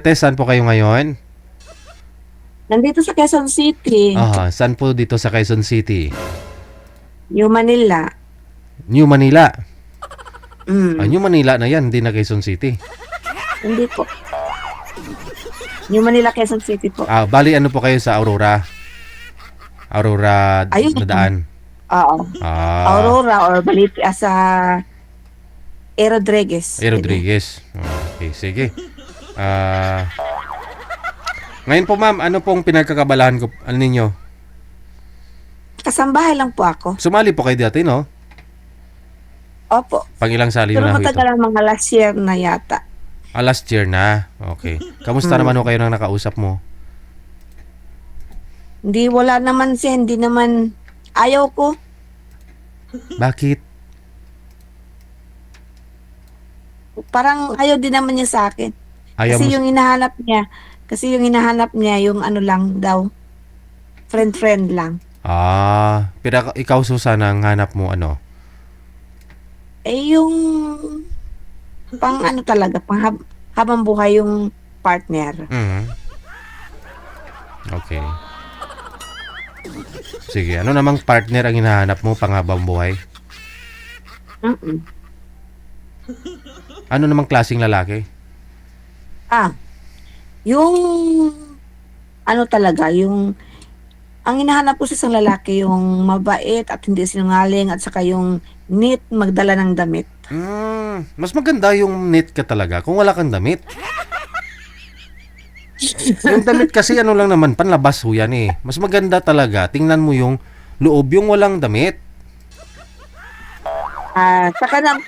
Te, saan po kayo ngayon? Nandito sa Quezon City, Saan po dito sa Quezon City? New Manila. New Manila. Mm, New Manila na yan, hindi na Quezon City. hindi po. New Manila, Quezon City po. Bali ano po kayo sa Aurora? Aurora Ayun. na daan. Oo. Ah, Aurora or Baliti sa A. Rodriguez. Ganyan. Rodriguez. Okay, sige. Ah, ngayon po ma'am, ano pong pinagkakabalahan ko ano ninyo? Kasambahay lang po ako. Sumali po kayo dati, no? Opo. Pang ilang sali Pero na ho ito? matagal ang mga last year na yata. Last year na. Okay. Kamusta naman ho kayo nang nakausap mo? Hindi, wala naman siya. Hindi naman ayaw ko. Bakit? Parang ayaw din naman niya sa akin. Ayaw mo... Kasi yung hinahanap niya, yung ano lang daw. Friend-friend lang. Pero ikaw Susan ang hanap mo ano? Yung pang ano talaga, habang buhay yung partner. Mhm. Okay. Sige, ano namang partner ang hinahanap mo panghabang buhay? Mm. Ano namang klaseng lalaki? Yung ano talaga, yung ang hinahanap ko sa isang lalaki, yung mabait at hindi sinungaling at saka yung neat magdala ng damit. Mas maganda yung neat ka talaga kung wala kang damit. Yung damit kasi ano lang naman, panlabas ho yan eh. Mas maganda talaga, tingnan mo yung loob yung walang damit. Saka na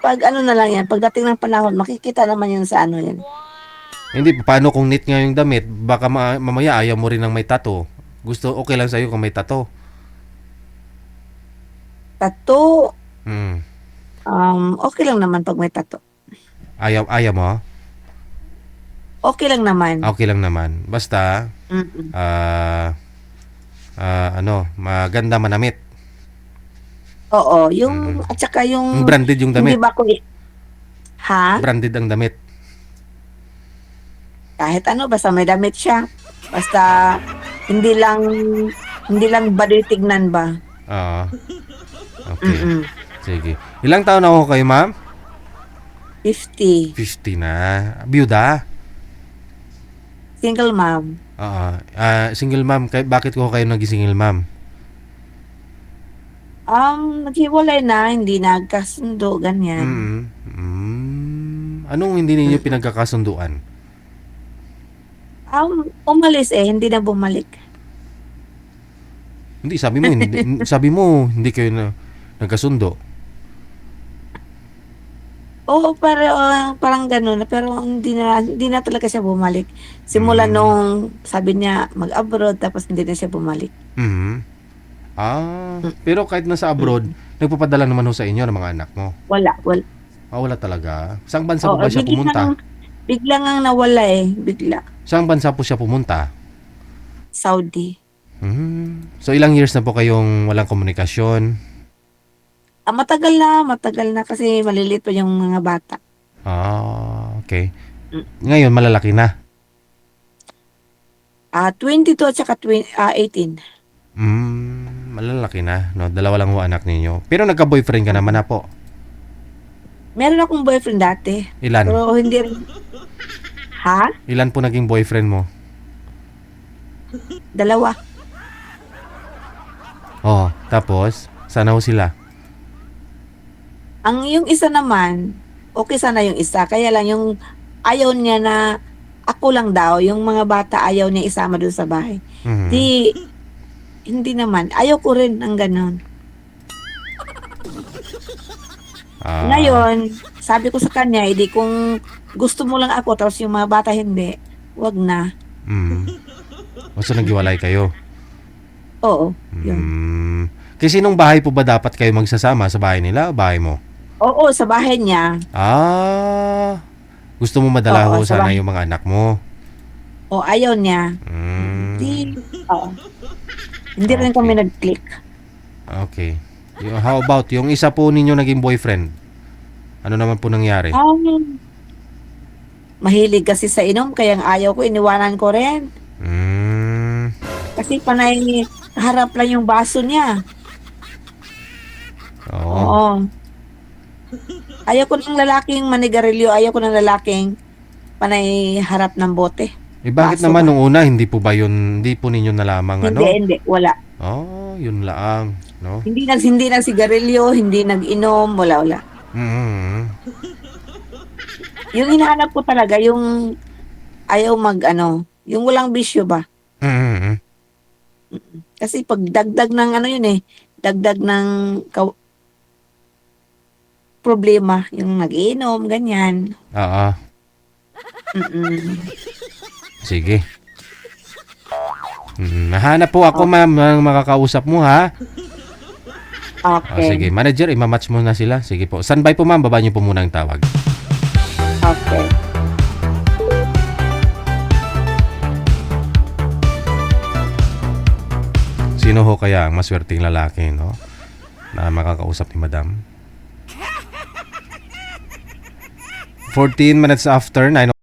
pag ano na lang yan, pagdating ng panahon, makikita naman yun sa ano yan. Hindi, paano kung neat nga yung damit? Baka mamaya ayaw mo rin ng may tattoo. Gusto, okay lang sa'yo kung may tattoo. Tattoo, Hmm. okay lang naman pag may tattoo. Ayaw mo? Okay lang naman. Okay lang naman. Basta, Mm-mm. maganda manamit. Oo, yung at saka yung Branded yung hindi damit. ba ko Branded ang damit. kahit ano basta may damit siya. Basta hindi lang hindi lang baduy tignan ba. Oo. Okay. Mm. Sige. Ilang taon na ako kayo, ma'am? 50. 50 na. Byuda? Single mom. Oo. Single ma'am. Bakit ko kayo naging single ma'am? Naghiwalay na, hindi nagkasundo, ganyan. Anong hindi ninyo pinagkakasunduan? Umalis hindi na bumalik. Hindi, sabi mo, hindi kayo nagkasundo. Oo, parang gano'n na, pero hindi na talaga siya bumalik. Simula nung sabi niya mag-abroad, tapos hindi na siya bumalik. Mhm. Mm. Pero kahit nasa abroad, nagpapadala naman ho sa inyo ng mga anak mo. Wala. Wala talaga. Saang bansa po Oo, ba siya pumunta? bigla ngang nawala bigla. Saang bansa po siya pumunta? Saudi. So ilang years na po kayong walang komunikasyon? Matagal na kasi maliliit pa yung mga bata. Okay. Mm. Ngayon malalaki na. 22 at saka 18. Malalaki na, no? Dalawa lang ho anak ninyo. Pero nagka-boyfriend ka naman na po. Meron akong boyfriend dati. Ilan? Pero hindi rin. Ha? Ilan po naging boyfriend mo? 2. Tapos sana ho sila? Yung isa naman, okay sana yung isa. Kaya lang yung ayaw niya na ako lang daw, yung mga bata ayaw niya isama doon sa bahay. Mhm. Hindi naman. Ayaw ko rin ng ganon. Ngayon, sabi ko sa kanya, hindi kung gusto mo lang ako, tapos yung mga bata hindi, wag na. So naghiwalay kayo? Oo, yun. Kasi sinong bahay po ba dapat kayo magsasama? Sa bahay nila o bahay mo? Oo, sa bahay niya. Gusto mo madala Oo, ho sa sana bahay. yung mga anak mo? O, ayaw niya. Oo. Hindi rin Okay. kami nag-click. Okay. How about yung isa po ninyo naging boyfriend? Ano naman po nangyari? Um, mahilig kasi sa inom, kaya ayaw ko, iniwanan ko rin. Mm. Kasi panay harap lang yung baso niya. Oo. Oo. Ayaw ko ng lalaking manigarilyo, ayaw ko ng lalaking panay harap ng bote. Bakit Baso naman ba? nung una hindi po ninyo nalamang Hindi, ano? hindi, wala. Oh, yun lang, no? Hindi nagsigarilyo, hindi nag-inom, wala. Mm. Yung hinahanap ko talaga, yung ayaw yung walang bisyo ba? Mm. Kasi pag dagdag ng ano yun eh, dagdag ng problema, yung nag-inom, ganyan. Oo. Mm-mm. Sige. Nahanap po ako, ma'am, ng makakausap mo, ha? Okay. Sige, manager, imamatch mo na sila. Sige po. Standby po, ma'am. Baba niyo po muna ang tawag. Okay. Sino ho kaya ang maswerteng lalaki, no? Na makakausap ni madam? 14 minutes after 9